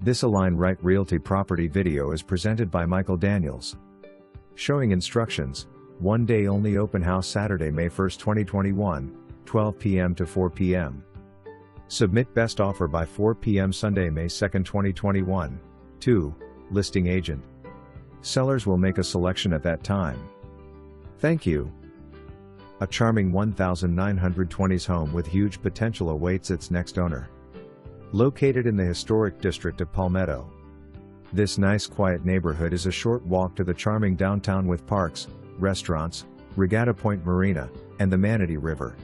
This Align Right Realty property video is presented by Michael Daniels. Showing instructions, 1 day only open house Saturday, May 1, 2021, 12 p.m. to 4 p.m. Submit best offer by 4 p.m. Sunday, May 2, 2021. 2. Listing agent. Sellers will make a selection at that time. Thank you. A charming 1,920s home with huge potential awaits its next owner. Located in the Historic District of Palmetto. This nice quiet neighborhood is a short walk to the charming downtown with parks, restaurants, Regatta Point Marina, and the Manatee River.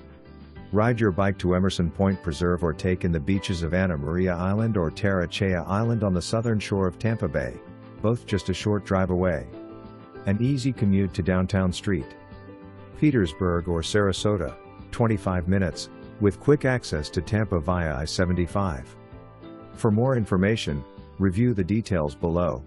Ride your bike to Emerson Point Preserve or take in the beaches of Santa Maria Island or Terra Ceia Island on the southern shore of Tampa Bay, both just a short drive away. An easy commute to downtown Street. Petersburg or Sarasota, 25 minutes, with quick access to Tampa via I-75. For more information, review the details below.